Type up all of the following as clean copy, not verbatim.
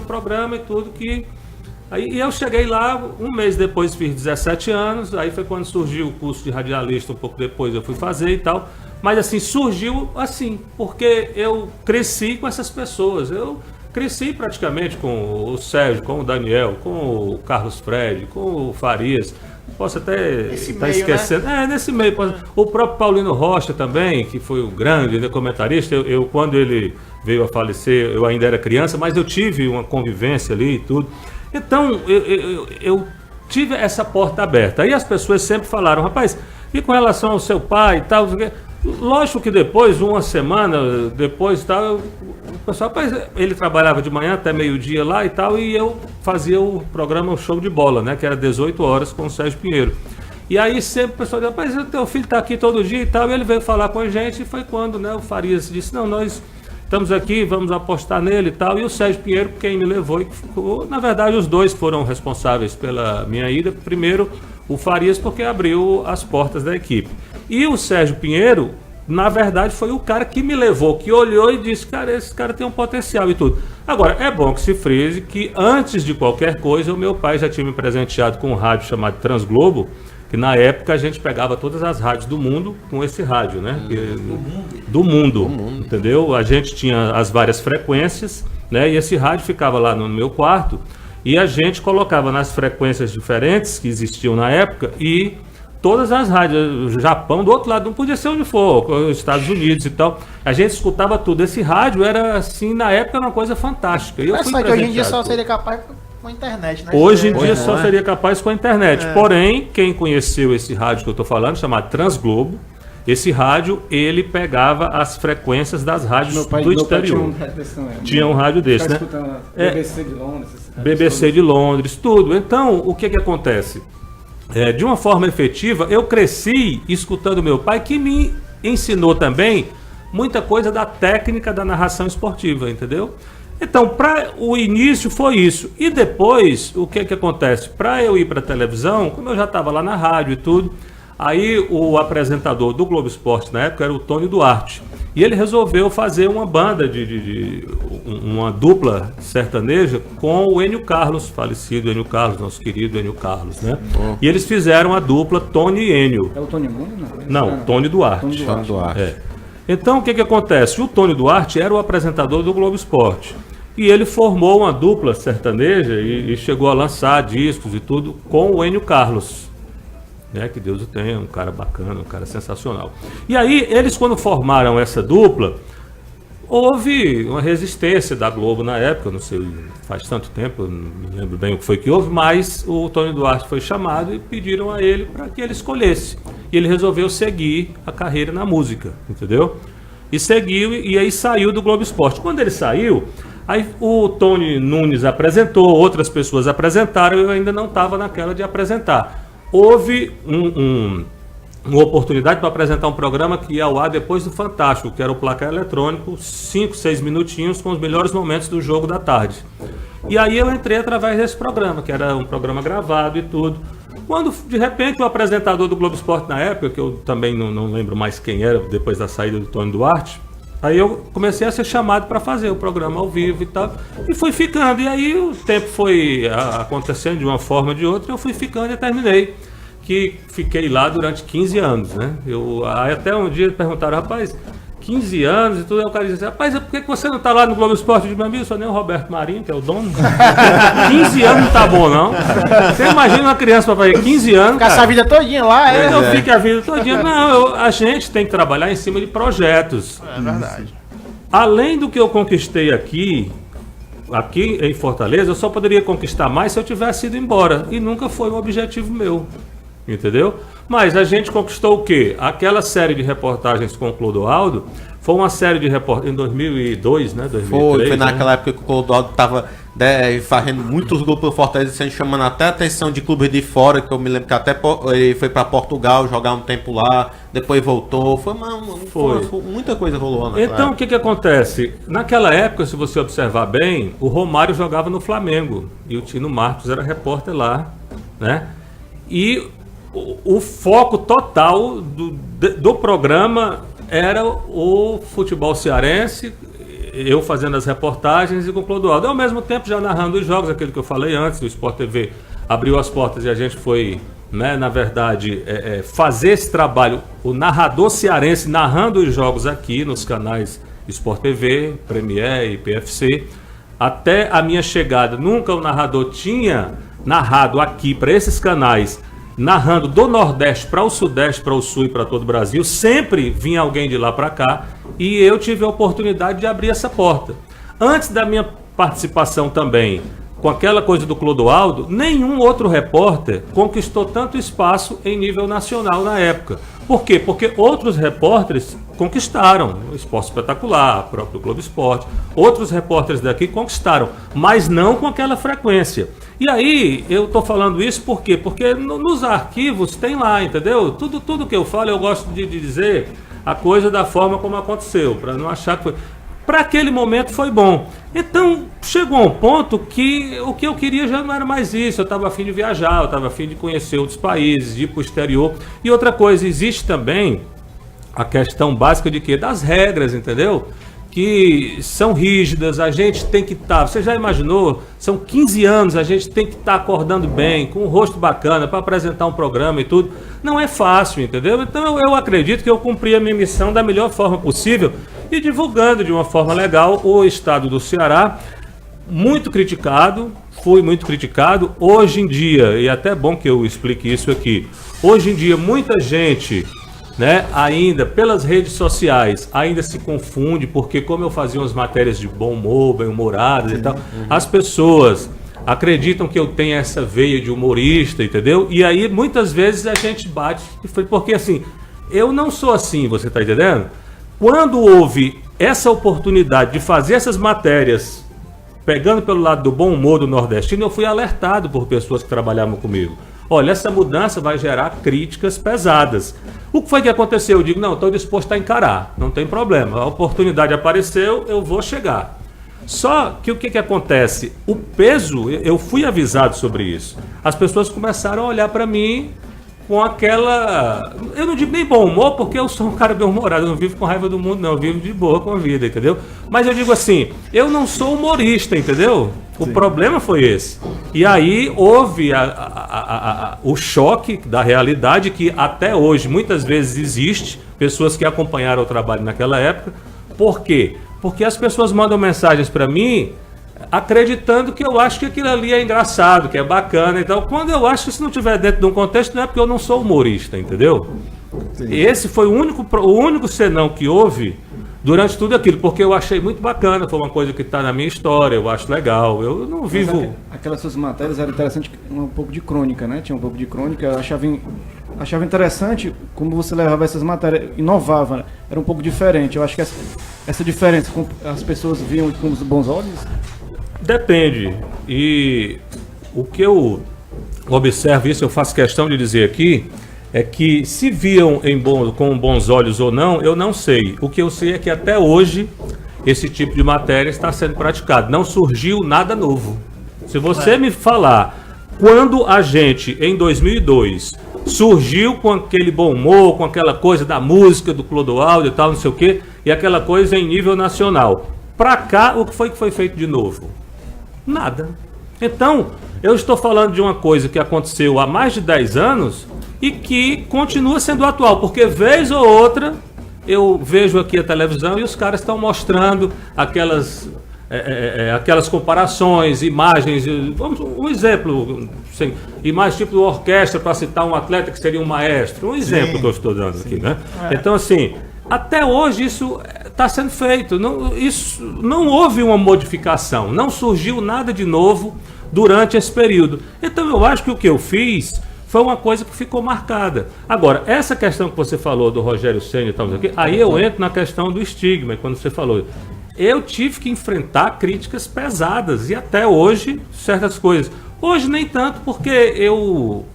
um programa e tudo que... Aí eu cheguei lá, um mês depois fiz 17 anos, aí foi quando surgiu o curso de radialista, um pouco depois eu fui fazer e tal. Mas assim, surgiu assim, porque eu cresci com essas pessoas. Eu cresci praticamente com o Sérgio, com o Daniel, com o Carlos Fred, com o Farias. Posso até estar esquecendo. Né? Nesse meio. O próprio Paulino Rocha também, que foi o grande comentarista. Eu, quando ele veio a falecer, eu ainda era criança, mas eu tive uma convivência ali e tudo. Então, eu tive essa porta aberta. Aí as pessoas sempre falaram, rapaz, e com relação ao seu pai e tal, lógico que depois, uma semana depois tal, o pessoal, rapaz, ele trabalhava de manhã até meio-dia lá e tal, e eu fazia o programa, o show de bola, né, que era 18 horas com o Sérgio Pinheiro. E aí sempre o pessoal dizia, rapaz, o teu filho está aqui todo dia e tal, e ele veio falar com a gente, e foi quando, né, o Farias disse, não, nós estamos aqui, vamos apostar nele e tal, e o Sérgio Pinheiro, quem me levou, e ficou, na verdade os dois foram responsáveis pela minha ida, primeiro o Farias porque abriu as portas da equipe, e o Sérgio Pinheiro, na verdade foi o cara que me levou, que olhou e disse, cara, esse cara tem um potencial e tudo. Agora, é bom que se frise que antes de qualquer coisa, o meu pai já tinha me presenteado com um rádio chamado Transglobo, que na época a gente pegava todas as rádios do mundo com esse rádio, né? Do mundo, entendeu? A gente tinha as várias frequências, né? E esse rádio ficava lá no meu quarto e a gente colocava nas frequências diferentes que existiam na época e todas as rádios, o Japão, do outro lado, não podia ser onde for, os Estados Unidos e tal. A gente escutava tudo. Esse rádio era, assim, na época, uma coisa fantástica. Eu fui que hoje em dia só seria capaz com a internet, né? Hoje em dia só seria capaz com a internet. Porém, quem conheceu esse rádio que eu estou falando, chamado Transglobo, esse rádio, ele pegava as frequências das rádios do exterior. Tinha um rádio desse, né? BBC de Londres. BBC de Londres, tudo. Então, o que acontece? De uma forma efetiva, eu cresci escutando meu pai, que me ensinou também muita coisa da técnica da narração esportiva, entendeu? Então, para o início foi isso. E depois, o que acontece? Para eu ir para a televisão, como eu já estava lá na rádio e tudo, aí o apresentador do Globo Esporte na época era o Tony Duarte. E ele resolveu fazer uma banda, uma dupla sertaneja com o Enio Carlos, falecido Enio Carlos, nosso querido Enio Carlos, né? E eles fizeram a dupla Tony e Enio. É o Tony Mundo? Não, Tony Duarte. Tony Duarte. Então, o que acontece? O Tony Duarte era o apresentador do Globo Esporte. E ele formou uma dupla sertaneja e chegou a lançar discos e tudo com o Enio Carlos. Né, que Deus o tenha, um cara bacana, um cara sensacional. E aí, eles quando formaram essa dupla, houve uma resistência da Globo na época, não sei, faz tanto tempo, eu não me lembro bem o que foi que houve, mas o Tony Duarte foi chamado e pediram a ele para que ele escolhesse. E ele resolveu seguir a carreira na música, entendeu? E seguiu, e aí saiu do Globo Esporte. Quando ele saiu, aí o Tony Nunes apresentou, outras pessoas apresentaram, eu ainda não estava naquela de apresentar. Houve uma oportunidade para apresentar um programa que ia ao ar depois do Fantástico, que era o Placar Eletrônico, 5, 6 minutinhos com os melhores momentos do jogo da tarde. E aí eu entrei através desse programa, que era um programa gravado e tudo. Quando, de repente, o apresentador do Globo Esporte na época, que eu também não lembro mais quem era, depois da saída do Tony Duarte, aí eu comecei a ser chamado para fazer o programa ao vivo e tal, e fui ficando, e aí o tempo foi acontecendo de uma forma ou de outra, eu fui ficando e terminei, que fiquei lá durante 15 anos, né? Aí até um dia perguntaram, rapaz, 15 anos e tudo, aí o cara disse, rapaz, por que você não está lá no Globo Esporte? Eu disse, meu amigo, só nem o Roberto Marinho, que é o dono. 15 anos não tá bom, não. Você imagina uma criança para fazer 15 anos, ficar essa vida todinha lá, eu fico a vida todinha. Não, a gente tem que trabalhar em cima de projetos. É verdade. Além do que eu conquistei aqui em Fortaleza, eu só poderia conquistar mais se eu tivesse ido embora. E nunca foi um objetivo meu. Entendeu? Mas a gente conquistou o quê? Aquela série de reportagens com o Clodoaldo foi uma série de reportagens em 2002, né? 2003, foi naquela época que o Clodoaldo estava fazendo muitos grupos do Fortaleza, chamando até a atenção de clubes de fora, que eu me lembro que até ele foi para Portugal jogar um tempo lá, depois voltou. Foi muita coisa rolou naquela Então, época. o que acontece? Naquela época, se você observar bem, o Romário jogava no Flamengo e o Tino Marcos era repórter lá, né? E o foco total do programa era o futebol cearense, eu fazendo as reportagens e com o Clodoaldo. Ao mesmo tempo já narrando os jogos, aquele que eu falei antes, o Sport TV abriu as portas e a gente foi, né, na verdade, fazer esse trabalho, o narrador cearense narrando os jogos aqui nos canais Sport TV, Premier e PFC. Até a minha chegada, nunca o narrador tinha narrado aqui para esses canais, narrando do Nordeste para o Sudeste, para o Sul e para todo o Brasil. Sempre vinha alguém de lá para cá e eu tive a oportunidade de abrir essa porta. Antes da minha participação também, com aquela coisa do Clodoaldo, nenhum outro repórter conquistou tanto espaço em nível nacional na época. Por quê? Porque outros repórteres conquistaram, o Esporte Espetacular, o próprio Globo Esporte, outros repórteres daqui conquistaram, mas não com aquela frequência. E aí, eu estou falando isso por quê? Porque nos arquivos tem lá, entendeu? Tudo que eu falo, eu gosto de dizer a coisa da forma como aconteceu, para não achar que foi... Para aquele momento foi bom. Então, chegou a um ponto que o que eu queria já não era mais isso. Eu estava a fim de viajar, eu estava a fim de conhecer outros países, de ir para o exterior. E outra coisa, existe também a questão básica de quê? Das regras, entendeu? Que são rígidas, a gente tem que estar... Você já imaginou? São 15 anos, a gente tem que estar acordando bem, com um rosto bacana, para apresentar um programa e tudo. Não é fácil, entendeu? Então eu acredito que eu cumpri a minha missão da melhor forma possível e divulgando de uma forma legal o estado do Ceará. Muito criticado, fui muito criticado. Hoje em dia, e até é bom que eu explique isso aqui, hoje em dia muita gente... né, ainda pelas redes sociais ainda se confunde, porque como eu fazia umas matérias de bom humor, bem-humoradas e tal, as pessoas acreditam que eu tenho essa veia de humorista, entendeu? E aí muitas vezes a gente bate, porque assim, eu não sou assim, você tá entendendo? Quando houve essa oportunidade de fazer essas matérias pegando pelo lado do bom humor do nordestino, eu fui alertado por pessoas que trabalhavam comigo. Olha, essa mudança vai gerar críticas pesadas. O que foi que aconteceu? Eu digo, não, estou disposto a encarar, não tem problema. A oportunidade apareceu, eu vou chegar. Só que o que acontece? O peso, eu fui avisado sobre isso. As pessoas começaram a olhar para mim com aquela... Eu não digo nem bom humor, porque eu sou um cara bem-humorado, eu não vivo com raiva do mundo, não, eu vivo de boa com a vida, entendeu? Mas eu digo assim, eu não sou humorista, entendeu? O problema foi esse. E aí houve o choque da realidade que até hoje muitas vezes existe, pessoas que acompanharam o trabalho naquela época. Por quê? Porque as pessoas mandam mensagens para mim acreditando que eu acho que aquilo ali é engraçado, que é bacana. Então, quando eu acho que se não estiver dentro de um contexto, não é porque eu não sou humorista, entendeu? Sim. Esse foi o único senão que houve durante tudo aquilo, porque eu achei muito bacana, foi uma coisa que está na minha história, eu acho legal, eu não vivo... Aquelas suas matérias eram interessantes, um pouco de crônica, né? Tinha um pouco de crônica, eu achava interessante como você levava essas matérias, inovava, né? Era um pouco diferente, eu acho que essa diferença, as pessoas viam com os bons olhos? Depende, e o que eu observo, isso eu faço questão de dizer aqui, é que se viam com bons olhos ou não, eu não sei. O que eu sei é que até hoje esse tipo de matéria está sendo praticado. Não surgiu nada novo. Se você me falar, quando a gente, em 2002, surgiu com aquele bom humor, com aquela coisa da música, do Clodoaldo e tal, não sei o quê, e aquela coisa em nível nacional. Pra cá, o que foi feito de novo? Nada. Então, eu estou falando de uma coisa que aconteceu há mais de 10 anos... e que continua sendo atual, porque vez ou outra eu vejo aqui a televisão e os caras estão mostrando aquelas comparações, imagens, vamos, um exemplo, assim, imagens tipo de orquestra para citar um atleta que seria um maestro, um exemplo que eu estou dando aqui, né? Então assim, até hoje isso está sendo feito, não houve uma modificação, não surgiu nada de novo durante esse período. Então eu acho que o que eu fiz foi uma coisa que ficou marcada. Agora, essa questão que você falou do Rogério Ceni e tal, aí eu entro na questão do estigma, quando você falou. Eu tive que enfrentar críticas pesadas, e até hoje, certas coisas. Hoje nem tanto, porque eu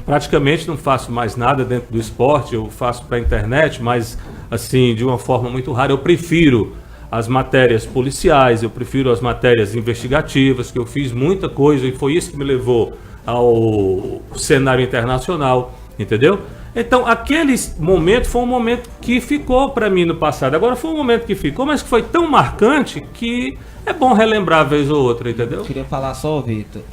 praticamente não faço mais nada dentro do esporte, eu faço para a internet, mas assim, de uma forma muito rara. Eu prefiro as matérias policiais, eu prefiro as matérias investigativas, que eu fiz muita coisa, e foi isso que me levou ao cenário internacional, entendeu? Então, aquele momento foi um momento que ficou para mim no passado. Agora, foi um momento que ficou, mas que foi tão marcante que é bom relembrar vez ou outra, entendeu? Eu queria falar só, Vitor,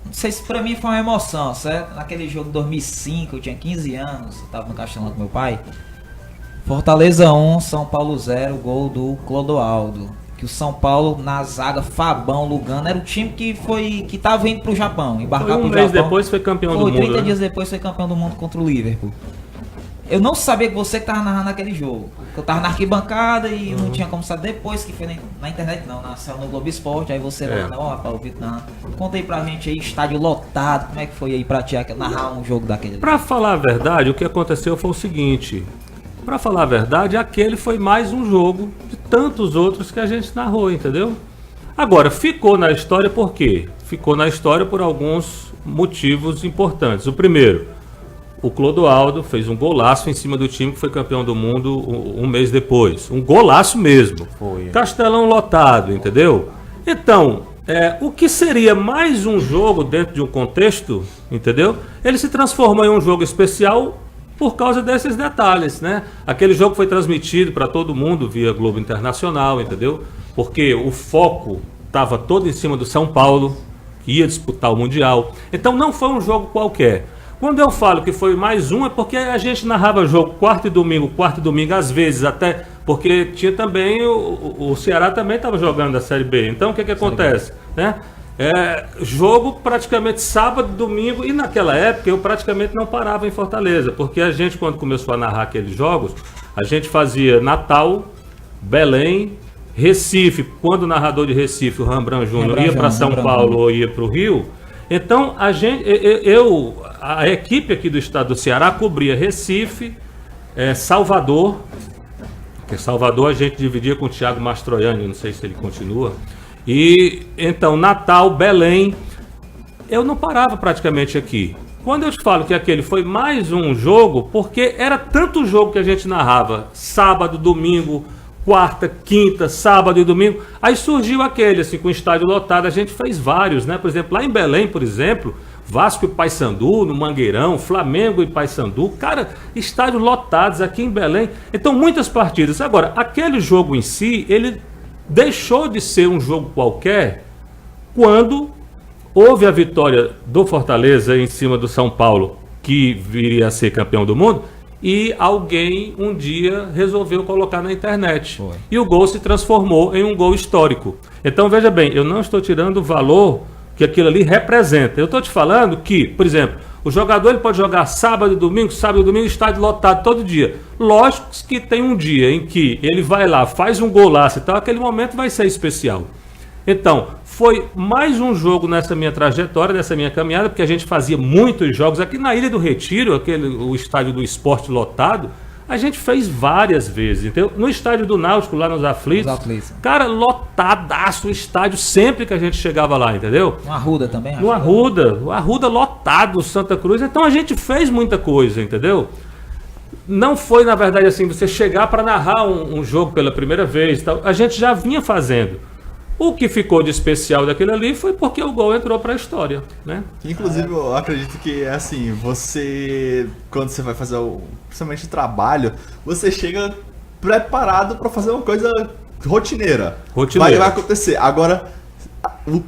não sei se pra mim foi uma emoção, certo? Naquele jogo de 2005, eu tinha 15 anos, eu tava no Castelão com meu pai. Fortaleza 1, São Paulo 0, gol do Clodoaldo. Que o São Paulo, na zaga, Fabão, Lugano, era o time que tava indo pro Japão, embarcar Foi pro um Japão. mês depois foi campeão do mundo. 30 né? dias depois foi campeão do mundo contra o Liverpool. Eu não sabia que você que tava narrando aquele jogo. Eu tava na arquibancada e não tinha como saber. Depois que foi na internet, não, nasceu no Globo Esporte. Aí você manda, ó, rapaz, o Vitor narrando. Conta aí pra gente aí, estádio lotado. Como é que foi aí pra ti narrar um jogo daquele? Pra falar a verdade, o que aconteceu foi o seguinte. Pra falar a verdade, aquele foi mais um jogo de tantos outros que a gente narrou, entendeu? Agora, ficou na história por quê? Ficou na história por alguns motivos importantes. O primeiro, o Clodoaldo fez um golaço em cima do time que foi campeão do mundo um mês depois. Um golaço mesmo. Foi. Castelão lotado, entendeu? Então, o que seria mais um jogo dentro de um contexto, entendeu? Ele se transformou em um jogo especial por causa desses detalhes, né? Aquele jogo foi transmitido para todo mundo via Globo Internacional, entendeu? Porque o foco estava todo em cima do São Paulo, que ia disputar o Mundial. Então não foi um jogo qualquer. Quando eu falo que foi mais um, é porque a gente narrava jogo quarta e domingo, às vezes até, porque tinha também, o Ceará também estava jogando a Série B. Então o que acontece? Né? Jogo praticamente sábado, domingo, e naquela época eu praticamente não parava em Fortaleza, porque a gente, quando começou a narrar aqueles jogos, a gente fazia Natal, Belém, Recife. Quando o narrador de Recife, o Rembrandt Júnior, ia para São Paulo ou ia para o Rio, então a equipe aqui do estado do Ceará cobria Recife, Salvador, porque Salvador a gente dividia com o Thiago Mastroianni, não sei se ele continua. E então Natal, Belém, eu não parava praticamente aqui. Quando eu te falo que aquele foi mais um jogo, porque era tanto jogo que a gente narrava, sábado, domingo, quarta, quinta, sábado e domingo, aí surgiu aquele, assim, com o estádio lotado, a gente fez vários, né? Por exemplo, lá em Belém, por exemplo, Vasco e Paysandu, no Mangueirão, Flamengo e Paysandu, cara, estádios lotados aqui em Belém, então muitas partidas. Agora, aquele jogo em si, ele deixou de ser um jogo qualquer quando houve a vitória do Fortaleza em cima do São Paulo, que viria a ser campeão do mundo, e alguém um dia resolveu colocar na internet. Foi. E o gol se transformou em um gol histórico. Então veja bem, eu não estou tirando o valor que aquilo ali representa. Eu estou te falando que, por exemplo, o jogador ele pode jogar sábado e domingo, estádio lotado todo dia. Lógico que tem um dia em que ele vai lá, faz um golaço e tal, aquele momento vai ser especial. Então, foi mais um jogo nessa minha trajetória, nessa minha caminhada, porque a gente fazia muitos jogos. Aqui na Ilha do Retiro, o estádio do esporte lotado, a gente fez várias vezes, entendeu? No estádio do Náutico, lá nos Aflitos, cara, lotadaço o estádio sempre que a gente chegava lá, entendeu? No Arruda também? No Arruda, o Arruda lotado, Santa Cruz. Então a gente fez muita coisa, entendeu? Não foi, na verdade, assim, você chegar para narrar um jogo pela primeira vez, tal. A gente já vinha fazendo. O que ficou de especial daquilo ali foi porque o gol entrou para a história, né? Inclusive, eu acredito que é assim, você, quando você vai fazer principalmente o trabalho, você chega preparado para fazer uma coisa rotineira. Vai acontecer. Agora,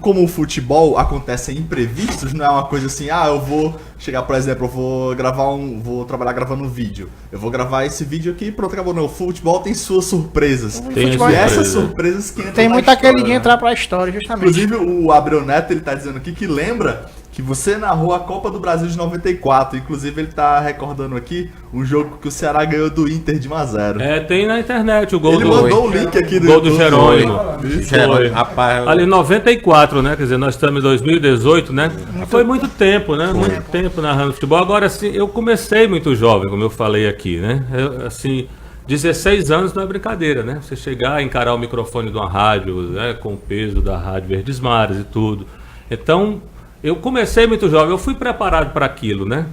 como o futebol acontece imprevistos, não é uma coisa assim, eu vou chegar, por exemplo, eu vou trabalhar gravando um vídeo. Eu vou gravar esse vídeo aqui e pronto, acabou. Não, o futebol tem suas surpresas. Tem essas surpresas que entram Tem na muito história, aquele de entrar pra história, justamente. Inclusive, o Abreu Neto, ele tá dizendo aqui que lembra que você narrou a Copa do Brasil de 94. Inclusive, ele tá recordando aqui um jogo que o Ceará ganhou do Inter de 1-0. Tem na internet o gol ele mandou o link aqui do gol do YouTube. Jerônimo. Jerônimo, rapaz, Ali em 94, né? Quer dizer, nós estamos em 2018, né? Foi muito tempo, né? Muito tempo narrando futebol. Agora, assim, eu comecei muito jovem, como eu falei aqui, né? Assim, 16 anos não é brincadeira, né? Você chegar, encarar o microfone de uma rádio, né? Com o peso da Rádio Verdes Mares e tudo. Então, eu comecei muito jovem, eu fui preparado para aquilo, né?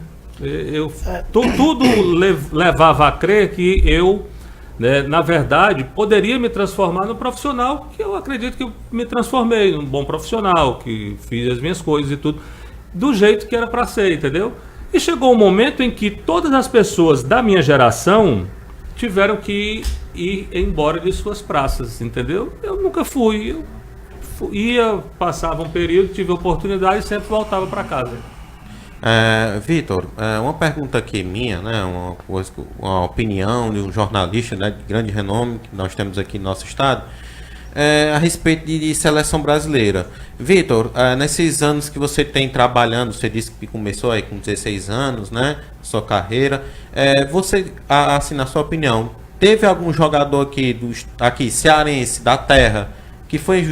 Tudo levava a crer que eu, né, na verdade, poderia me transformar no profissional, que eu acredito que eu me transformei num bom profissional, que fiz as minhas coisas e tudo, do jeito que era para ser, entendeu? E chegou um momento em que todas as pessoas da minha geração tiveram que ir embora de suas praças, entendeu? Eu nunca fui. Ia, passava um período, tive oportunidade e sempre voltava para casa. Vitor, uma pergunta aqui minha, né? Uma opinião de um jornalista, né, de grande renome que nós temos aqui no nosso estado, a respeito de seleção brasileira. Vitor, nesses anos que você tem trabalhando, você disse que começou aí com 16 anos, né? Sua carreira. Você, assim, na sua opinião, teve algum jogador aqui cearense, da terra, que foi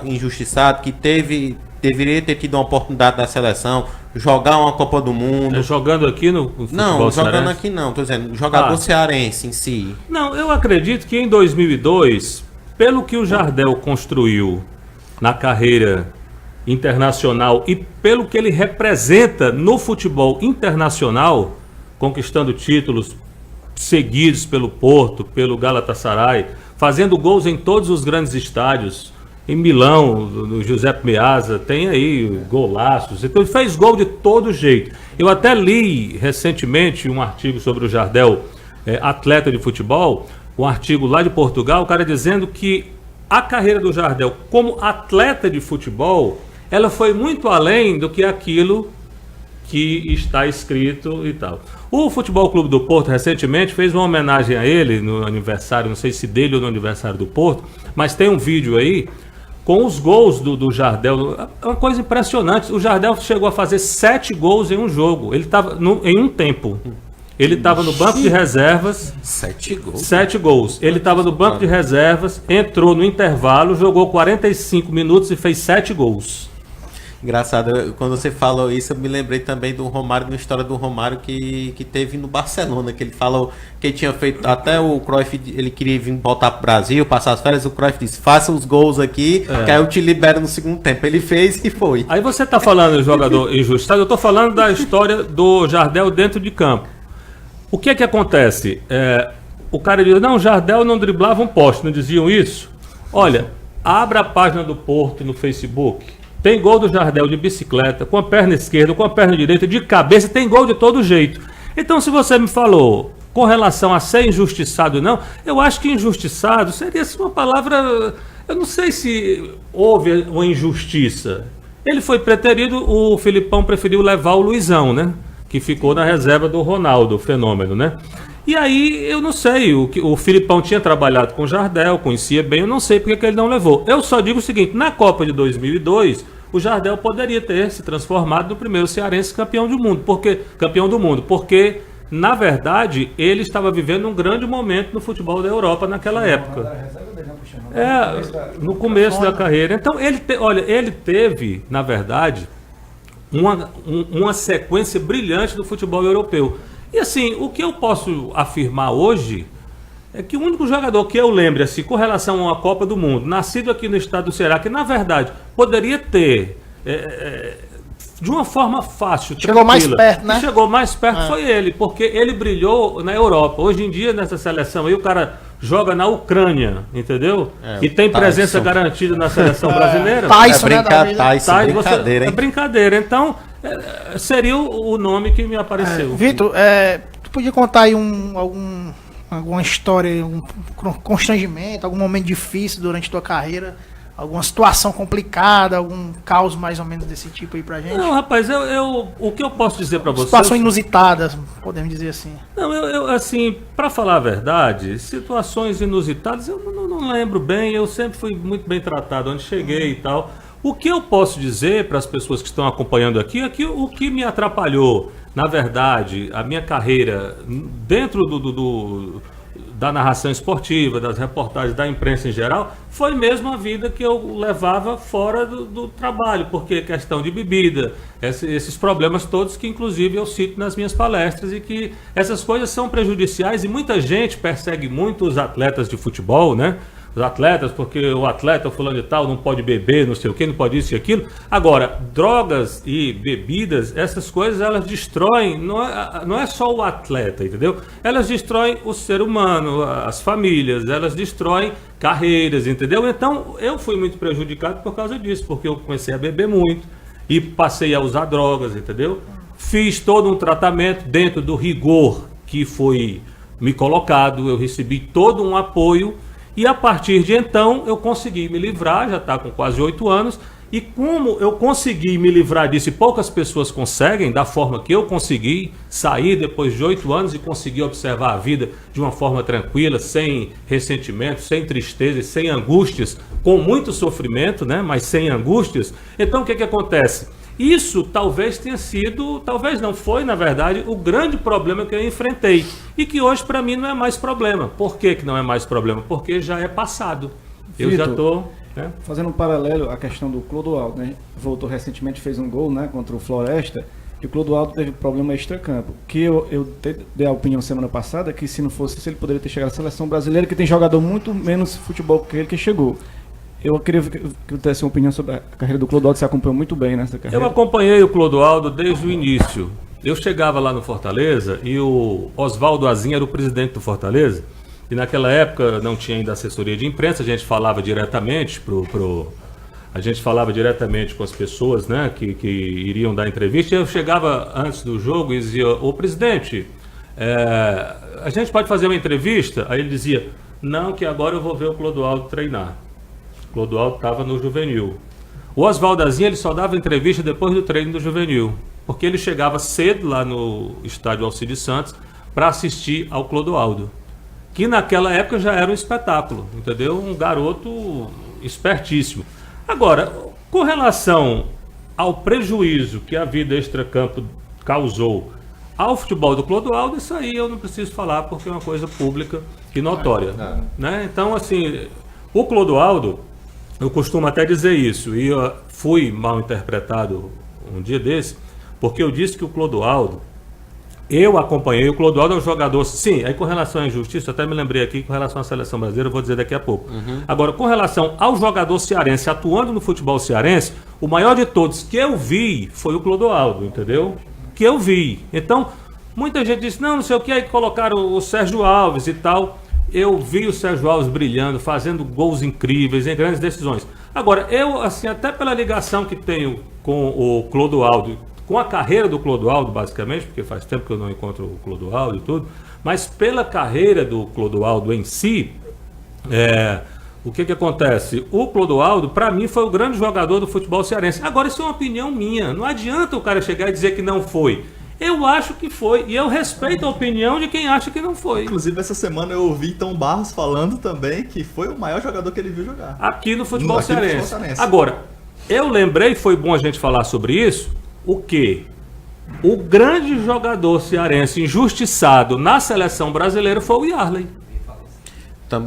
injustiçado, que deveria ter tido uma oportunidade da seleção, jogar uma Copa do Mundo? Jogando aqui no futebol Não, jogando cearense? aqui não, tô dizendo, jogador cearense em si. Não, eu acredito que em 2002, pelo que o Jardel construiu na carreira internacional e pelo que ele representa no futebol internacional, conquistando títulos seguidos pelo Porto, pelo Galatasaray, fazendo gols em todos os grandes estádios, em Milão, no Giuseppe Meazza, tem aí golaços, então ele fez gol de todo jeito. Eu até li recentemente um artigo sobre o Jardel, atleta de futebol, um artigo lá de Portugal, o cara dizendo que a carreira do Jardel como atleta de futebol, ela foi muito além do que aquilo que está escrito e tal. O Futebol Clube do Porto recentemente fez uma homenagem a ele no aniversário, não sei se dele ou no aniversário do Porto, mas tem um vídeo aí com os gols do Jardel. É uma coisa impressionante. O Jardel chegou a fazer 7 gols em um jogo. Ele estava em um tempo. Ele estava no banco de reservas. 7 gols? 7 gols. Ele estava no banco de reservas, entrou no intervalo, jogou 45 minutos e fez 7 gols. Engraçado, quando você falou isso, eu me lembrei também do Romário, uma história do Romário que teve no Barcelona, que ele falou que ele tinha feito, até o Cruyff, ele queria vir voltar pro Brasil, passar as férias, o Cruyff disse, faça os gols aqui, que aí eu te libero no segundo tempo. Ele fez e foi. Aí você tá falando de jogador injustiçado, eu tô falando da história do Jardel dentro de campo. O que é que acontece? O cara diz, não, o Jardel não driblava um poste, não diziam isso? Olha, abra a página do Porto no Facebook. Tem gol do Jardel de bicicleta, com a perna esquerda, com a perna direita, de cabeça, tem gol de todo jeito. Então, se você me falou com relação a ser injustiçado ou não, eu acho que injustiçado seria assim, uma palavra... Eu não sei se houve uma injustiça. Ele foi preterido, o Filipão preferiu levar o Luizão, né? Que ficou na reserva do Ronaldo, o fenômeno, né? E aí, eu não sei, o Filipão tinha trabalhado com o Jardel, conhecia bem, eu não sei porque que ele não levou. Eu só digo o seguinte, na Copa de 2002, o Jardel poderia ter se transformado no primeiro cearense campeão do mundo, porque, na verdade, ele estava vivendo um grande momento no futebol da Europa naquela época. No começo da carreira. Então, ele teve, na verdade, uma sequência brilhante do futebol europeu. E assim, o que eu posso afirmar hoje é que o único jogador que eu lembre, assim, com relação a uma Copa do Mundo, nascido aqui no estado do Ceará, que na verdade poderia ter, de uma forma fácil, chegou mais perto, né? Chegou mais perto foi ele, porque ele brilhou na Europa. Hoje em dia, nessa seleção aí, o cara joga na Ucrânia, entendeu? E tem presença garantida na seleção brasileira. Brincadeira, hein? É brincadeira. Então, seria o nome que me apareceu. Vitor, tu podia contar aí alguma história, um constrangimento, algum momento difícil durante a tua carreira? Alguma situação complicada, algum caos mais ou menos desse tipo aí pra gente? Não, rapaz, o que eu posso dizer pra você... Situações inusitadas, podemos dizer assim. Não, eu assim, pra falar a verdade, situações inusitadas eu não lembro bem, eu sempre fui muito bem tratado onde cheguei e tal. O que eu posso dizer para as pessoas que estão acompanhando aqui é que o que me atrapalhou, na verdade, a minha carreira dentro da narração esportiva, das reportagens, da imprensa em geral, foi mesmo a vida que eu levava fora do trabalho, porque questão de bebida, esses problemas todos que inclusive eu cito nas minhas palestras e que essas coisas são prejudiciais e muita gente persegue muito os atletas de futebol, né? Os atletas, porque o atleta fulano de tal não pode beber, não sei o que, não pode isso e aquilo. Agora, drogas e bebidas, essas coisas elas destroem, não é só o atleta, entendeu? Elas destroem o ser humano, as famílias, elas destroem carreiras, entendeu? Então, eu fui muito prejudicado por causa disso, porque eu comecei a beber muito e passei a usar drogas, entendeu? fiz todo um tratamento dentro do rigor que foi me colocado, eu recebi todo um apoio e a partir de então eu consegui me livrar, já está com quase 8 anos, e como eu consegui me livrar disso, e poucas pessoas conseguem, da forma que eu consegui sair depois de 8 anos e conseguir observar a vida de uma forma tranquila, sem ressentimento, sem tristeza, sem angústias, com muito sofrimento, né, mas sem angústias. Então o que acontece? Isso talvez tenha sido, talvez não foi, na verdade, o grande problema que eu enfrentei. E que hoje, para mim, não é mais problema. Por que não é mais problema? Porque já é passado. Eu já estou... Né? Fazendo um paralelo à questão do Clodoaldo, né? Voltou recentemente, fez um gol, né, contra o Floresta. E o Clodoaldo teve problema extracampo. Que eu dei a opinião semana passada que se não fosse isso, ele poderia ter chegado à seleção brasileira, que tem jogador muito menos futebol que ele que chegou. Eu queria que eu desse uma opinião sobre a carreira do Clodoaldo, você acompanhou muito bem nessa carreira. Eu acompanhei o Clodoaldo desde o início. Eu chegava lá no Fortaleza e o Oswaldo Azinha era o presidente do Fortaleza. E naquela época não tinha ainda assessoria de imprensa, a gente falava diretamente a gente falava diretamente com as pessoas, né, que iriam dar entrevista. E eu chegava antes do jogo e dizia: ô presidente, a gente pode fazer uma entrevista? Aí ele dizia: não, que agora eu vou ver o Clodoaldo treinar. O Clodoaldo estava no juvenil. O Oswaldo Azinha, ele só dava entrevista depois do treino do juvenil, porque ele chegava cedo lá no estádio Alcides Santos para assistir ao Clodoaldo, que naquela época já era um espetáculo, entendeu? Um garoto espertíssimo. Agora, com relação ao prejuízo que a vida extracampo causou ao futebol do Clodoaldo, isso aí eu não preciso falar porque é uma coisa pública e notória. Né? Então, assim, o Clodoaldo, eu costumo até dizer isso, e eu fui mal interpretado um dia desse, porque eu disse que o Clodoaldo, eu acompanhei, o Clodoaldo é um jogador, sim, aí com relação à injustiça, até me lembrei aqui, com relação à seleção brasileira, eu vou dizer daqui a pouco. Agora, com relação ao jogador cearense, atuando no futebol cearense, o maior de todos que eu vi foi o Clodoaldo, entendeu? Que eu vi. Então, muita gente disse, não sei o que, aí colocaram o Sérgio Alves e tal. Eu vi o Sérgio Alves brilhando, fazendo gols incríveis, em grandes decisões. Agora, eu, assim, até pela ligação que tenho com o Clodoaldo, com a carreira do Clodoaldo, basicamente, porque faz tempo que eu não encontro o Clodoaldo e tudo, mas pela carreira do Clodoaldo em si, o que acontece? O Clodoaldo, para mim, foi o grande jogador do futebol cearense. Agora, isso é uma opinião minha. Não adianta o cara chegar e dizer que não foi. Eu acho que foi, e eu respeito a opinião de quem acha que não foi. Inclusive, essa semana eu ouvi Tom Barros falando também que foi o maior jogador que ele viu jogar. Aqui no futebol cearense. Agora, eu lembrei, foi bom a gente falar sobre isso, o quê? O grande jogador cearense injustiçado na seleção brasileira foi o Yarley.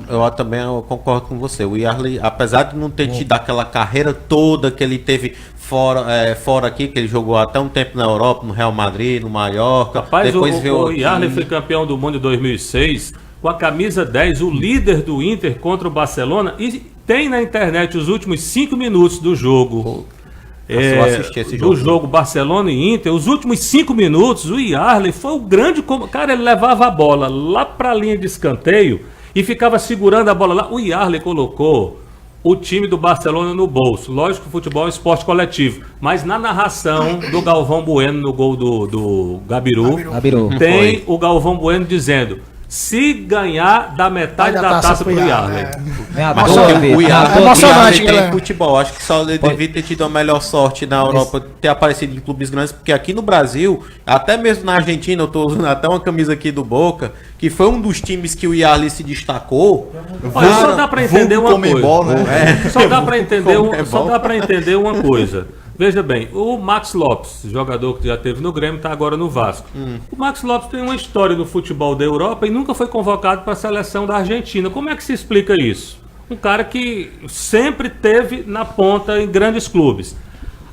Eu também concordo com você. O Yarley, apesar de não ter tido aquela carreira toda que ele teve fora aqui, que ele jogou até um tempo na Europa, no Real Madrid, no Mallorca. Rapaz, o Yarley foi campeão do mundo em 2006 com a camisa 10, o líder do Inter contra o Barcelona, e tem na internet os últimos 5 minutos do jogo. Eu assisti esse jogo. Do jogo Barcelona e Inter, os últimos 5 minutos, o Yarley foi o grande... Cara, ele levava a bola lá para a linha de escanteio e ficava segurando a bola lá. O Yarley colocou o time do Barcelona no bolso. Lógico que o futebol é um esporte coletivo, mas na narração do Galvão Bueno no gol do Gabiru, tem o Galvão Bueno dizendo: se ganhar, dá metade da taça pro Yarley. O Yarley tem futebol. Acho que só ele devia ter tido a melhor sorte na Europa, ter aparecido em clubes grandes, porque aqui no Brasil, até mesmo na Argentina, eu tô usando até uma camisa aqui do Boca, que foi um dos times que o Yarley se destacou. Olha, só dá para entender uma coisa. Só dá para entender uma coisa. Veja bem, o Max Lopes, jogador que já teve no Grêmio, está agora no Vasco. O Max Lopes tem uma história no futebol da Europa e nunca foi convocado para a seleção da Argentina. Como é que se explica isso? Um cara que sempre teve na ponta em grandes clubes.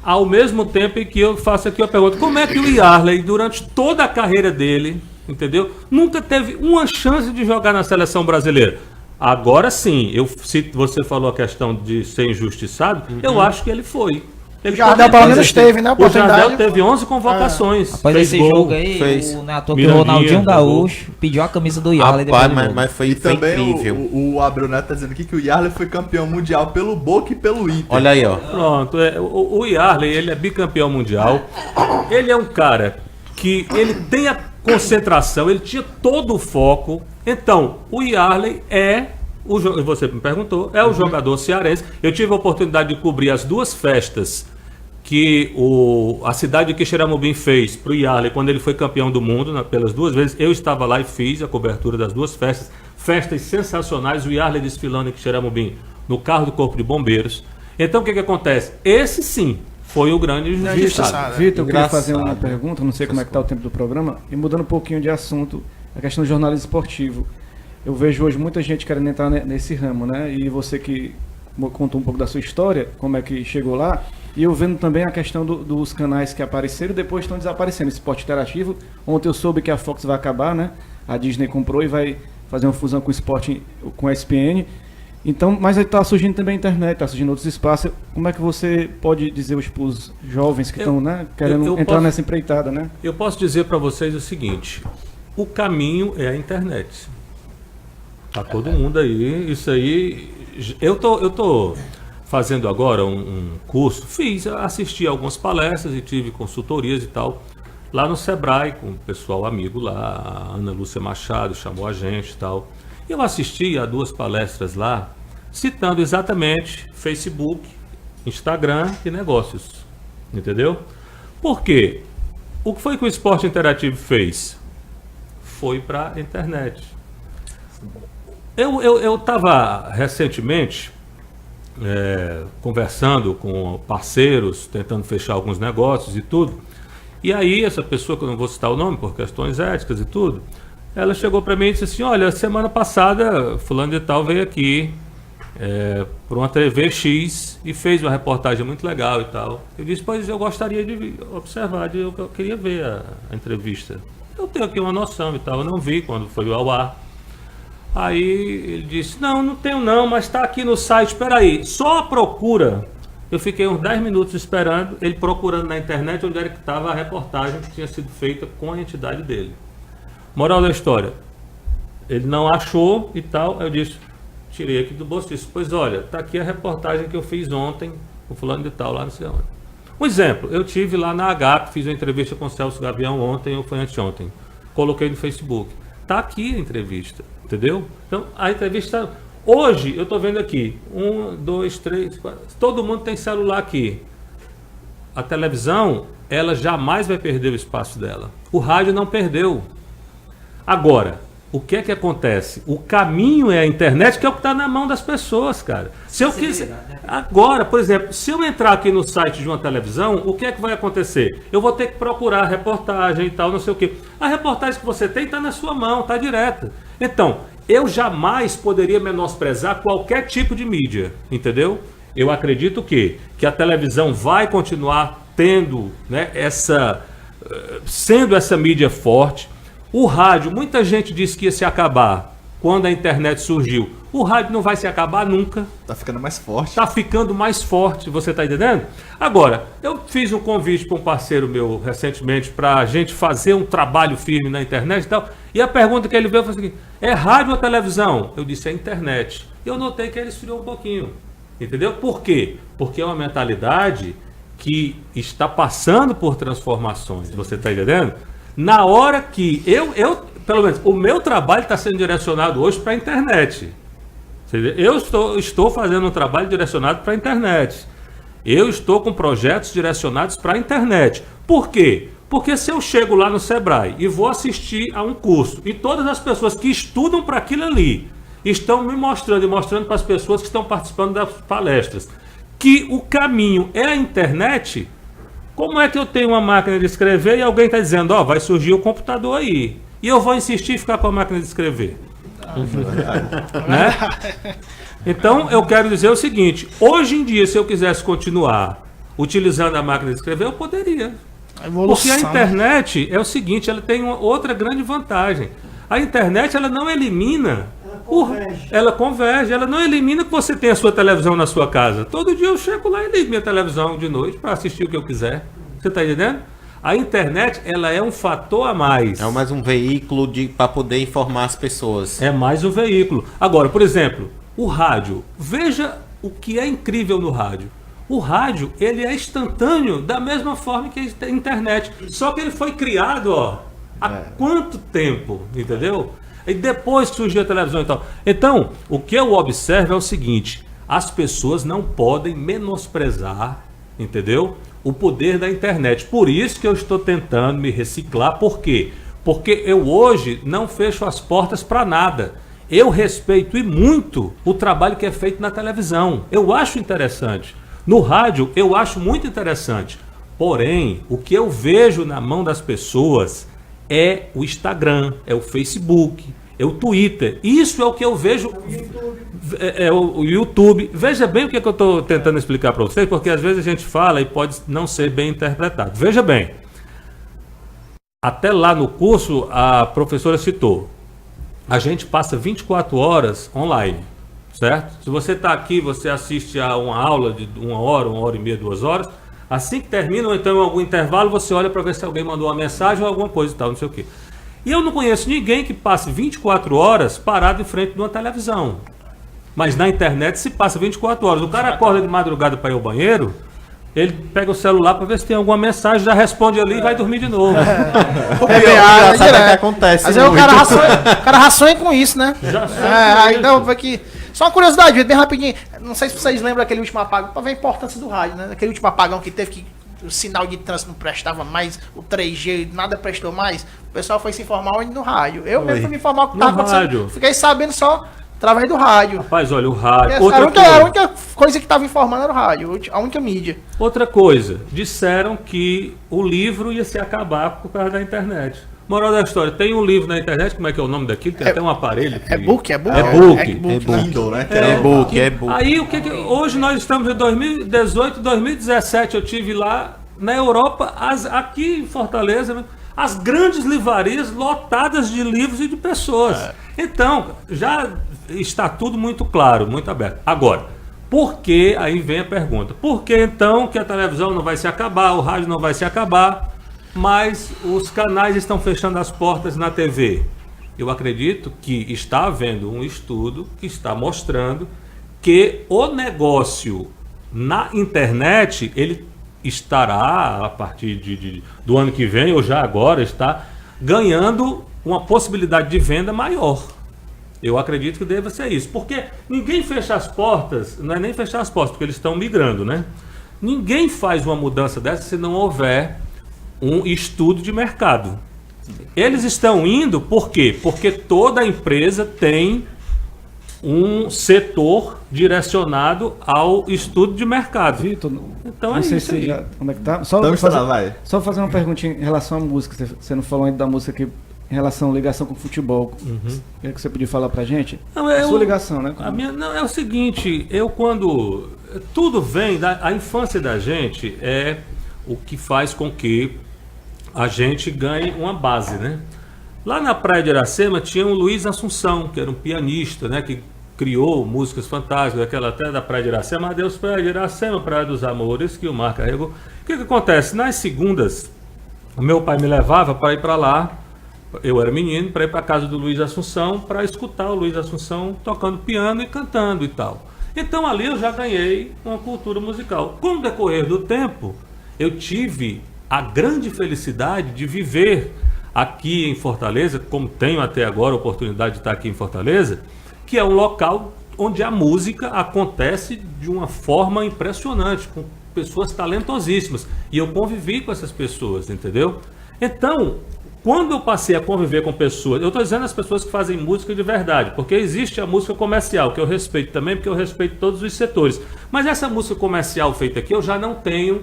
Ao mesmo tempo em que eu faço aqui a pergunta, como é que o Yarley, durante toda a carreira dele, entendeu, nunca teve uma chance de jogar na seleção brasileira? Agora sim, se você falou a questão de ser injustiçado, eu acho que ele foi. O Jardel pelo menos teve, né? O Jardel teve 11 convocações. Após esse jogo aí, o Ronaldinho Gaúcho pediu a camisa do Yarley. Mas foi incrível. O Abreu Neto tá dizendo aqui que o Yarley foi campeão mundial pelo Boca e pelo Inter. Olha aí, ó. Pronto, o Yarley, ele é bicampeão mundial. Ele é um cara que ele tem a concentração, ele tinha todo o foco. Então, o Yarley você me perguntou, é o jogador cearense. Eu tive a oportunidade de cobrir as duas festas que a cidade de Quixeramobim fez para o Yarley quando ele foi campeão do mundo, pelas duas vezes. Eu estava lá e fiz a cobertura das duas festas sensacionais, o Yarley desfilando em Quixeramobim no carro do Corpo de Bombeiros. Então, o que acontece? Esse sim foi o grande injustiçado. Vitor, eu queria fazer uma pergunta, não sei como é que está o tempo do programa, e mudando um pouquinho de assunto, a questão do jornalismo esportivo. Eu vejo hoje muita gente querendo entrar nesse ramo, né? E você que contou um pouco da sua história, como é que chegou lá, e eu vendo também a questão dos canais que apareceram e depois estão desaparecendo. Esporte interativo, ontem eu soube que a Fox vai acabar, né? A Disney comprou e vai fazer uma fusão com o Esporte, com a ESPN. Então, mas aí está surgindo também a internet, está surgindo outros espaços. Como é que você pode dizer para os jovens que estão, né, querendo entrar nessa empreitada, né? Eu posso dizer para vocês o seguinte: o caminho é a internet. Tá todo mundo aí, isso aí. Eu tô fazendo agora um curso, assisti algumas palestras e tive consultorias e tal, lá no Sebrae, com o pessoal amigo lá, a Ana Lúcia Machado chamou a gente e tal. Eu assisti a 2 palestras lá, citando exatamente Facebook, Instagram e negócios. Entendeu? Por quê? O que foi que o Esporte Interativo fez? Foi para a internet. Eu estava recentemente conversando com parceiros, tentando fechar alguns negócios e tudo. E aí essa pessoa, que eu não vou citar o nome por questões éticas e tudo, ela chegou para mim e disse assim: olha, semana passada fulano de tal veio aqui para uma TV X e fez uma reportagem muito legal e tal. Eu disse: pois eu gostaria de observar, eu queria ver a entrevista. Eu tenho aqui uma noção e tal, eu não vi quando foi ao ar. Aí ele disse: não tenho não, mas está aqui no site, espera aí, só a procura. Eu fiquei uns 10 minutos esperando, ele procurando na internet onde era que estava a reportagem que tinha sido feita com a entidade dele. Moral da história, ele não achou e tal. Eu disse, tirei aqui do bolso e disse: pois olha, está aqui a reportagem que eu fiz ontem com fulano de tal, lá não sei onde. Um exemplo, eu tive lá na HP, fiz uma entrevista com o Celso Gavião ontem ou foi anteontem, coloquei no Facebook, está aqui a entrevista, entendeu? Então a entrevista, hoje eu estou vendo aqui, 1, 2, 3, 4, todo mundo tem celular aqui. A televisão, ela jamais vai perder o espaço dela, o rádio não perdeu. Agora, o que é que acontece? O caminho é a internet, que é o que está na mão das pessoas, cara. Se eu quiser... Agora, por exemplo, se eu entrar aqui no site de uma televisão, o que é que vai acontecer? Eu vou ter que procurar reportagem e tal, não sei o quê. A reportagem que você tem está na sua mão, está direta. Então, eu jamais poderia menosprezar qualquer tipo de mídia, entendeu? Eu acredito que a televisão vai continuar tendo, né, sendo essa mídia forte. O rádio, muita gente disse que ia se acabar quando a internet surgiu. O rádio não vai se acabar nunca. Tá ficando mais forte. Tá ficando mais forte, você tá entendendo? Agora, eu fiz um convite para um parceiro meu recentemente para a gente fazer um trabalho firme na internet e tal. E a pergunta que ele veio foi a seguinte: é rádio ou televisão? Eu disse: é internet. Eu notei que ele esfriou um pouquinho. Entendeu? Por quê? Porque é uma mentalidade que está passando por transformações. Você tá entendendo? Na hora que pelo menos, o meu trabalho está sendo direcionado hoje para a internet. Eu estou fazendo um trabalho direcionado para a internet. Eu estou com projetos direcionados para a internet. Por quê? Porque se eu chego lá no Sebrae e vou assistir a um curso, e todas as pessoas que estudam para aquilo ali estão me mostrando e mostrando para as pessoas que estão participando das palestras que o caminho é a internet. Como é que eu tenho uma máquina de escrever e alguém está dizendo: ó, vai surgir o computador aí, e eu vou insistir em ficar com a máquina de escrever? Né? Então eu quero dizer o seguinte: hoje em dia, se eu quisesse continuar utilizando a máquina de escrever, eu poderia. Porque a internet é o seguinte, ela tem outra grande vantagem. A internet, ela não elimina, ela converge, ela não elimina que você tenha a sua televisão na sua casa. Todo dia eu chego lá e ligo minha televisão de noite para assistir o que eu quiser. Você está entendendo? A internet, ela é um fator a mais. É mais um veículo para poder informar as pessoas. É mais um veículo. Agora, por exemplo, o rádio. Veja o que é incrível no rádio. O rádio, ele é instantâneo da mesma forma que a internet. Só que ele foi criado, há quanto tempo, entendeu? E depois que surgiu a televisão e tal. Então, o que eu observo é o seguinte, as pessoas não podem menosprezar, entendeu? O poder da internet. Por isso que eu estou tentando me reciclar. Por quê? Porque eu hoje não fecho as portas para nada. Eu respeito e muito o trabalho que é feito na televisão. Eu acho interessante. No rádio, eu acho muito interessante. Porém, o que eu vejo na mão das pessoas é o Instagram, é o Facebook, é o Twitter. Isso é o que eu vejo. É o YouTube. Veja bem o que eu estou tentando explicar para vocês, porque às vezes a gente fala e pode não ser bem interpretado. Veja bem. Até lá no curso, a professora citou. A gente passa 24 horas online. Certo? Se você está aqui, você assiste a uma aula de 1 hora, 1h30, 2 horas. Assim que termina, ou então em algum intervalo, você olha para ver se alguém mandou uma mensagem ou alguma coisa e tal, não sei o quê. E eu não conheço ninguém que passe 24 horas parado em frente de uma televisão. Mas na internet se passa 24 horas. O cara acorda de madrugada para ir ao banheiro, ele pega o celular para ver se tem alguma mensagem, já responde ali e vai dormir de novo. Sabe o que acontece? Mas aí o cara raçonha com isso, né? Então, vai que... Só uma curiosidade, bem rapidinho. Não sei se vocês lembram daquele último apagão, para ver a importância do rádio, né? Aquele último apagão que teve que o sinal de trânsito não prestava mais, o 3G, nada prestou mais. O pessoal foi se informar onde no rádio. Eu mesmo fui me informar o que estava acontecendo. Fiquei sabendo só através do rádio. Rapaz, olha, o rádio. A única coisa que estava informando era o rádio, a única mídia. Outra coisa, disseram que o livro ia se acabar por causa da internet. Moral da história, tem um livro na internet, como é que é o nome daquilo? Tem até um aparelho. É book. É book. Kindle, né? É book. Aí, hoje nós estamos em 2018, 2017, eu tive lá na Europa, aqui em Fortaleza, as grandes livrarias lotadas de livros e de pessoas. Então, já está tudo muito claro, muito aberto. Agora, por que, aí vem a pergunta, por que então que a televisão não vai se acabar, o rádio não vai se acabar, mas os canais estão fechando as portas na TV? Eu acredito que está havendo um estudo que está mostrando que o negócio na internet, ele estará, a partir do ano que vem, ou já agora, está ganhando uma possibilidade de venda maior. Eu acredito que deva ser isso. Porque ninguém fecha as portas, não é nem fechar as portas, porque eles estão migrando, né? Ninguém faz uma mudança dessa se não houver um estudo de mercado. Eles estão indo por quê? Porque toda empresa tem um setor direcionado ao estudo de mercado. Vitor, então não sei se já, como é que tá? Só fazer uma perguntinha em relação à música. Você não falou ainda da música aqui em relação à ligação com o futebol. O que você podia falar pra gente? Não, a sua ligação, né? A minha, não, é o seguinte, quando tudo vem a infância da gente é o que faz com que a gente ganhe uma base, né? Lá na Praia de Iracema tinha o Luiz Assunção, que era um pianista, né? Que criou músicas fantásticas, aquela até da Praia de Iracema, adeus Praia de Iracema, Praia dos Amores, que o mar carregou. O que acontece? Nas segundas, o meu pai me levava para ir para lá, eu era menino, para ir para a casa do Luiz Assunção, para escutar o Luiz Assunção tocando piano e cantando e tal. Então ali eu já ganhei uma cultura musical. Com o decorrer do tempo, eu tive a grande felicidade de viver aqui em Fortaleza, como tenho até agora a oportunidade de estar aqui em Fortaleza, que é um local onde a música acontece de uma forma impressionante, com pessoas talentosíssimas. E eu convivi com essas pessoas, entendeu? Então, quando eu passei a conviver com pessoas, eu estou dizendo as pessoas que fazem música de verdade, porque existe a música comercial, que eu respeito também, porque eu respeito todos os setores. Mas essa música comercial feita aqui, eu já não tenho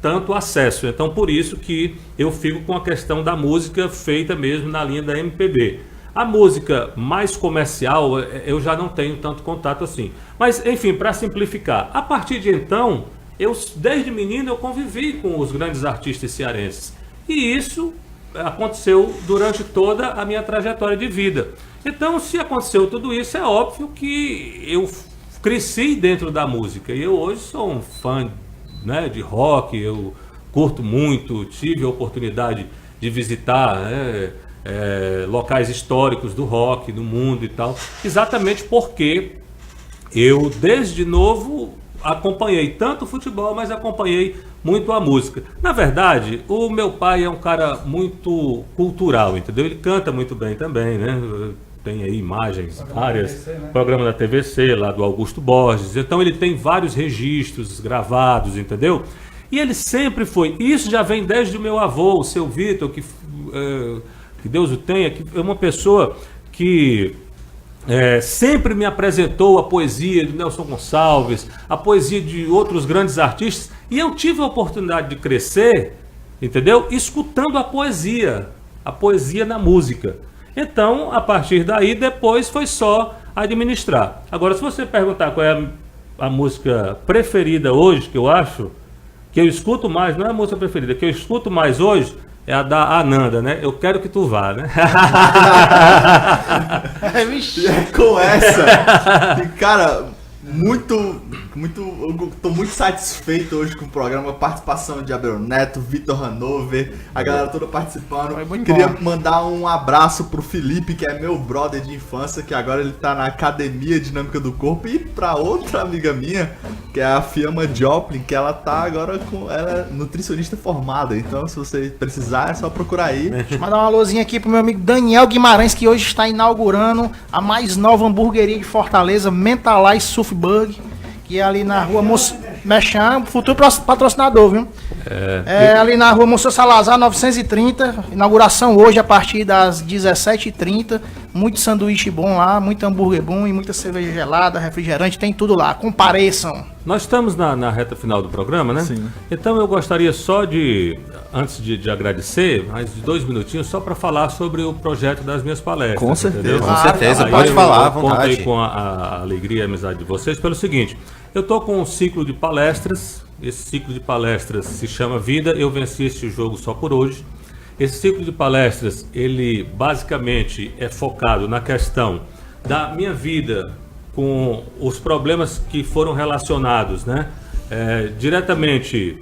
tanto acesso. Então, por isso que eu fico com a questão da música feita mesmo na linha da MPB. A música mais comercial, eu já não tenho tanto contato assim. Mas, enfim, para simplificar, a partir de então, desde menino, eu convivi com os grandes artistas cearenses. E isso aconteceu durante toda a minha trajetória de vida. Então, se aconteceu tudo isso, é óbvio que eu cresci dentro da música. E eu hoje sou um fã, né, de rock, eu curto muito, tive a oportunidade de visitar locais históricos do rock, do mundo e tal, exatamente porque eu, desde novo, acompanhei tanto o futebol, mas acompanhei muito a música. Na verdade, o meu pai é um cara muito cultural, entendeu? Ele canta muito bem também, né? Tem aí imagens várias, programa da TVC, lá do Augusto Borges. Então ele tem vários registros gravados, entendeu? E ele sempre foi, isso já vem desde o meu avô, o seu Vitor, que Deus o tenha, que é uma pessoa que sempre me apresentou a poesia de Nelson Gonçalves, a poesia de outros grandes artistas, e eu tive a oportunidade de crescer, entendeu? Escutando a poesia na música. Então, a partir daí, depois foi só administrar. Agora, se você perguntar qual é a música preferida hoje, que eu acho, que eu escuto mais, não é a música preferida, que eu escuto mais hoje, é a da Ananda, né? Eu quero que tu vá, né? Com essa, e, cara, eu tô muito satisfeito hoje com o programa, a participação de Abel Neto, Vitor Hanover, a galera toda participando. Queria mandar um abraço pro Felipe, que é meu brother de infância, que agora ele tá na Academia Dinâmica do Corpo, e pra outra amiga minha, que é a Fiamma Joplin, que ela tá agora ela é nutricionista formada, então se você precisar é só procurar aí. Deixa eu mandar uma alôzinha aqui pro meu amigo Daniel Guimarães, que hoje está inaugurando a mais nova hamburgueria de Fortaleza, Mentalize Surf Burger, que é ali na rua Mechan, futuro patrocinador, viu? Ali na rua Monsenhor Salazar, 930, inauguração hoje a partir das 17h30, muito sanduíche bom lá, muito hambúrguer bom e muita cerveja gelada, refrigerante, tem tudo lá, compareçam. Nós estamos na reta final do programa, né? Sim. Então eu gostaria só antes de agradecer, mais de 2 minutinhos, só para falar sobre o projeto das minhas palestras. Com certeza. Entendeu? Com certeza, Aí pode falar à eu conto aí vontade. com a alegria e a amizade de vocês pelo seguinte, eu estou com um ciclo de palestras, esse ciclo de palestras se chama Vida, eu venci este jogo só por hoje. Esse ciclo de palestras, ele basicamente é focado na questão da minha vida, com os problemas que foram relacionados, né, diretamente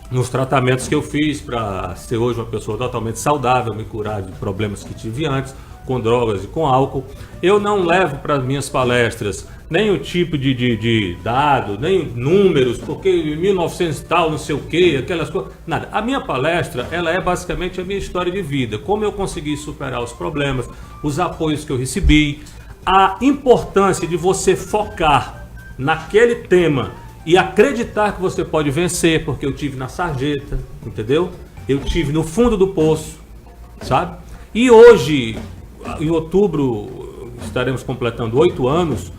nos tratamentos que eu fiz para ser hoje uma pessoa totalmente saudável, me curar de problemas que tive antes, com drogas e com álcool. Eu não levo para as minhas palestras nenhum tipo de dado, nem números, porque em 1900 e tal, não sei o que, aquelas coisas, nada. A minha palestra, ela é basicamente a minha história de vida, como eu consegui superar os problemas, os apoios que eu recebi, a importância de você focar naquele tema e acreditar que você pode vencer, porque eu tive na sarjeta, entendeu? Eu tive no fundo do poço, sabe? E hoje, em outubro, estaremos completando 8 anos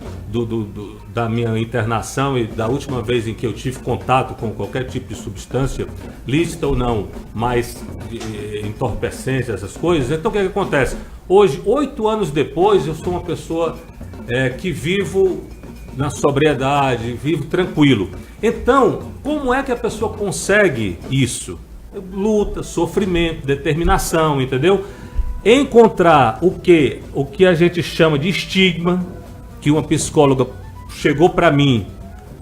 da minha internação e da última vez em que eu tive contato com qualquer tipo de substância, lícita ou não, mas entorpecente, essas coisas. Então o que acontece? Hoje, 8 anos depois, eu sou uma pessoa que vivo na sobriedade, vivo tranquilo. Então, como é que a pessoa consegue isso? Luta, sofrimento, determinação, entendeu? Encontrar o que a gente chama de estigma, que uma psicóloga chegou para mim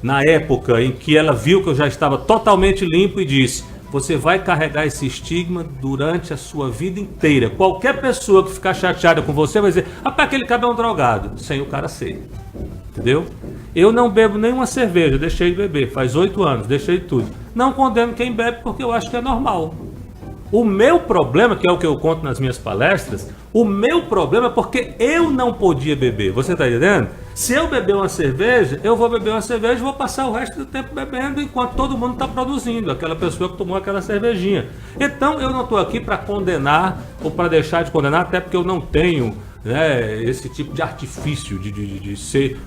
na época em que ela viu que eu já estava totalmente limpo e disse: você vai carregar esse estigma durante a sua vida inteira. Qualquer pessoa que ficar chateada com você vai dizer: rapaz, aquele cara é um drogado, sem o cara ser. Entendeu? Eu não bebo nenhuma cerveja, deixei de beber, faz 8 anos, deixei de tudo. Não condeno quem bebe porque eu acho que é normal. O meu problema, que é o que eu conto nas minhas palestras, o meu problema é porque eu não podia beber. Você está entendendo? Se eu beber uma cerveja, eu vou beber uma cerveja e vou passar o resto do tempo bebendo enquanto todo mundo está produzindo, aquela pessoa que tomou aquela cervejinha. Então eu não estou aqui para condenar ou para deixar de condenar, até porque eu não tenho, né, esse tipo de artifício de ser,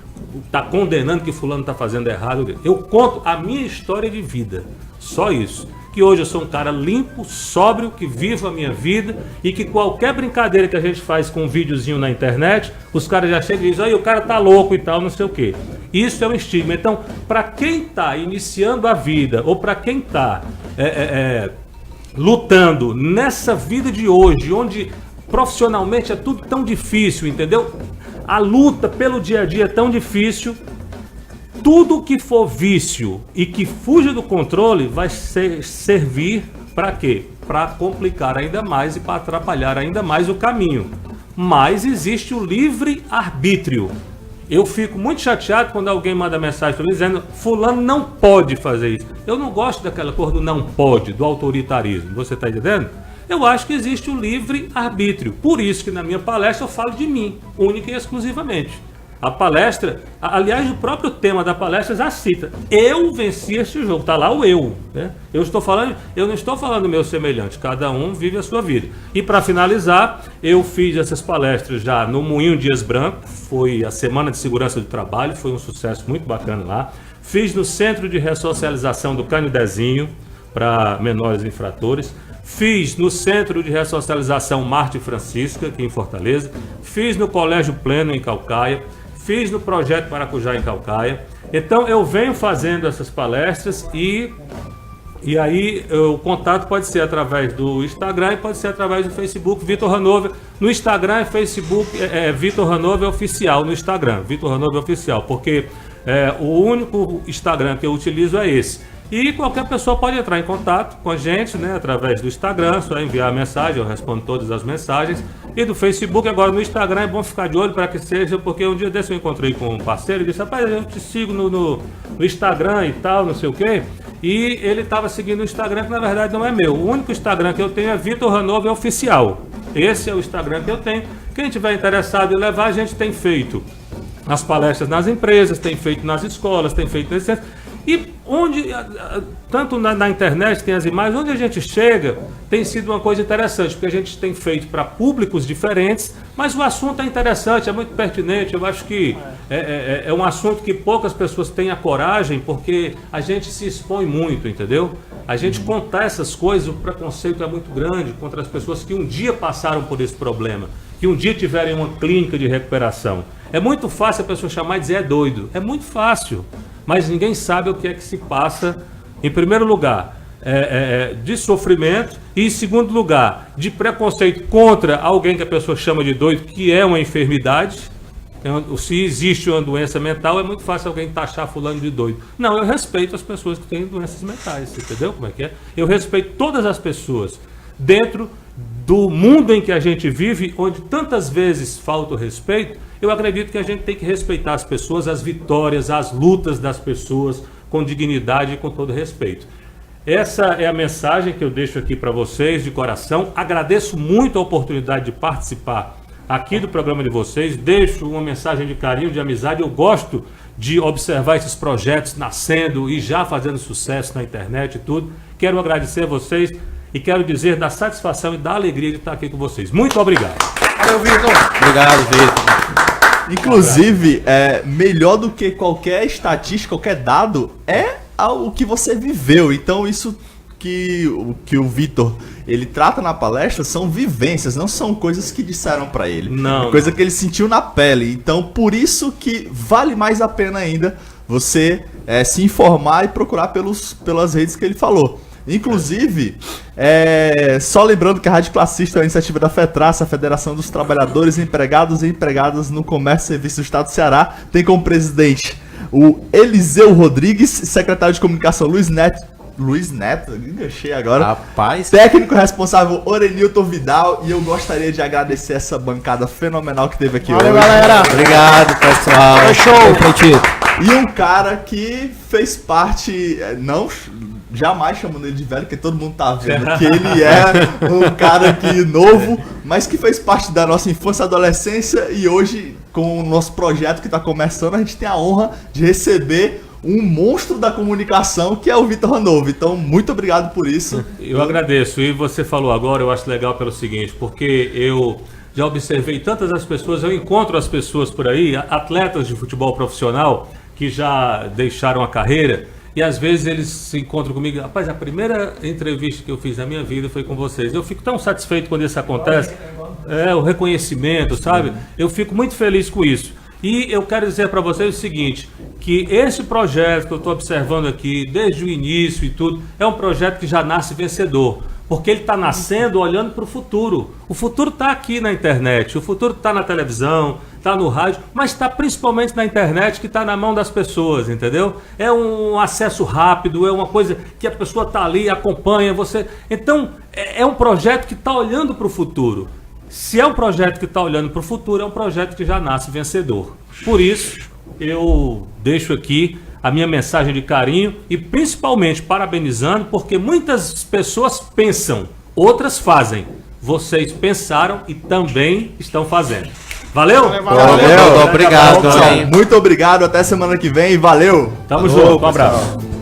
tá condenando que fulano está fazendo errado. Eu conto a minha história de vida, só isso. Que hoje eu sou um cara limpo, sóbrio, que vivo a minha vida e que qualquer brincadeira que a gente faz com um videozinho na internet, os caras já chegam e dizem: aí o cara tá louco e tal, não sei o quê. Isso é um estigma. Então, para quem está iniciando a vida ou para quem está lutando nessa vida de hoje, onde profissionalmente é tudo tão difícil, entendeu? A luta pelo dia a dia é tão difícil. Tudo que for vício e que fuja do controle vai servir para quê? Para complicar ainda mais e para atrapalhar ainda mais o caminho. Mas existe o livre-arbítrio. Eu fico muito chateado quando alguém manda mensagem para mim dizendo fulano não pode fazer isso. Eu não gosto daquela cor do não pode, do autoritarismo. Você está entendendo? Eu acho que existe o livre arbítrio. Por isso que na minha palestra eu falo de mim, única e exclusivamente. A palestra, aliás, o próprio tema da palestra já cita: eu venci este jogo, está lá o eu, né? Eu não estou falando do meu semelhante, cada um vive a sua vida. E para finalizar, eu fiz essas palestras já no Moinho Dias Branco, foi a Semana de Segurança do Trabalho, foi um sucesso muito bacana lá. Fiz no Centro de Ressocialização do Canidezinho, para menores infratores. Fiz no Centro de Ressocialização Marte Francisca, aqui em Fortaleza. Fiz no Colégio Pleno, em Caucaia. Fiz no Projeto Maracujá, em Caucaia. Então eu venho fazendo essas palestras e aí o contato pode ser através do Instagram e pode ser através do Facebook, Vitor Hanover. No Instagram e Facebook é Vitor Hanover Oficial, no Instagram, Vitor Hanover Oficial, porque o único Instagram que eu utilizo é esse. E qualquer pessoa pode entrar em contato com a gente, né, através do Instagram, só enviar a mensagem, eu respondo todas as mensagens. E do Facebook, agora no Instagram é bom ficar de olho para que seja, porque um dia desse eu encontrei com um parceiro e disse: rapaz, eu te sigo no Instagram e tal, não sei o quê. E ele estava seguindo o Instagram, que na verdade não é meu. O único Instagram que eu tenho é Vitor Hanover Oficial. Esse é o Instagram que eu tenho. Quem tiver interessado em levar, a gente tem feito as palestras nas empresas, tem feito nas escolas, tem feito nesse centro. E onde, tanto na internet tem as imagens, onde a gente chega, tem sido uma coisa interessante, porque a gente tem feito para públicos diferentes, mas o assunto é interessante, é muito pertinente. Eu acho que é um assunto que poucas pessoas têm a coragem, porque a gente se expõe muito, entendeu? A gente contar essas coisas, o preconceito é muito grande contra as pessoas que um dia passaram por esse problema, que um dia tiverem uma clínica de recuperação. É muito fácil a pessoa chamar e dizer é doido, é muito fácil. Mas ninguém sabe o que é que se passa, em primeiro lugar, de sofrimento, e em segundo lugar, de preconceito contra alguém que a pessoa chama de doido, que é uma enfermidade. Se existe uma doença mental, é muito fácil alguém taxar fulano de doido. Não, eu respeito as pessoas que têm doenças mentais, entendeu como é que é? Eu respeito todas as pessoas dentro do mundo em que a gente vive, onde tantas vezes falta o respeito. Eu acredito que a gente tem que respeitar as pessoas, as vitórias, as lutas das pessoas, com dignidade e com todo respeito. Essa é a mensagem que eu deixo aqui para vocês, de coração. Agradeço muito a oportunidade de participar aqui do programa de vocês. Deixo uma mensagem de carinho, de amizade. Eu gosto de observar esses projetos nascendo e já fazendo sucesso na internet e tudo. Quero agradecer a vocês e quero dizer da satisfação e da alegria de estar aqui com vocês. Muito obrigado. Valeu, Vitor. Obrigado, Vitor. Inclusive, melhor do que qualquer estatística, qualquer dado, é o que você viveu. Então, isso que o Vitor ele trata na palestra são vivências, não são coisas que disseram pra ele. Não. É coisa que ele sentiu na pele. Então, por isso que vale mais a pena ainda você se informar e procurar pelas redes que ele falou. Inclusive, só lembrando que a Rádio Classista é uma iniciativa da FETRAça, a Federação dos Trabalhadores, Empregados e Empregadas no Comércio e Serviços do Estado do Ceará. Tem como presidente o Eliseu Rodrigues, secretário de Comunicação Luiz Neto, enganchei agora. Rapaz. Técnico responsável Orenilton Vidal. E eu gostaria de agradecer essa bancada fenomenal que teve aqui Valeu, hoje. galera. Obrigado, pessoal. Foi show. E um cara que fez parte, jamais chamando ele de velho, porque todo mundo tá vendo que ele é um cara que novo, mas que fez parte da nossa infância e adolescência, e hoje, com o nosso projeto que está começando, a gente tem a honra de receber um monstro da comunicação, que é o Vitor Hanover. Então, muito obrigado por isso. Eu agradeço. E você falou agora, eu acho legal pelo seguinte, porque eu já observei tantas as pessoas, eu encontro as pessoas por aí, atletas de futebol profissional, que já deixaram a carreira, e às vezes eles se encontram comigo. Rapaz, a primeira entrevista que eu fiz na minha vida foi com vocês. Eu fico tão satisfeito quando isso acontece. O reconhecimento, sabe? Eu fico muito feliz com isso. E eu quero dizer para vocês o seguinte, que esse projeto que eu estou observando aqui, desde o início e tudo, é um projeto que já nasce vencedor. Porque ele está nascendo olhando para o futuro. O futuro está aqui na internet, o futuro está na televisão, está no rádio, mas está principalmente na internet, que está na mão das pessoas, entendeu? É um acesso rápido, é uma coisa que a pessoa está ali, acompanha você. Então, é um projeto que está olhando para o futuro. se é um projeto que está olhando para o futuro, é um projeto que já nasce vencedor. Por isso, eu deixo aqui a minha mensagem de carinho e principalmente parabenizando, porque muitas pessoas pensam, outras fazem. Vocês pensaram e também estão fazendo. Valeu? Valeu, obrigado. Pessoal, muito obrigado, até semana que vem e valeu! Tamo Falou, junto, um abraço. pessoal.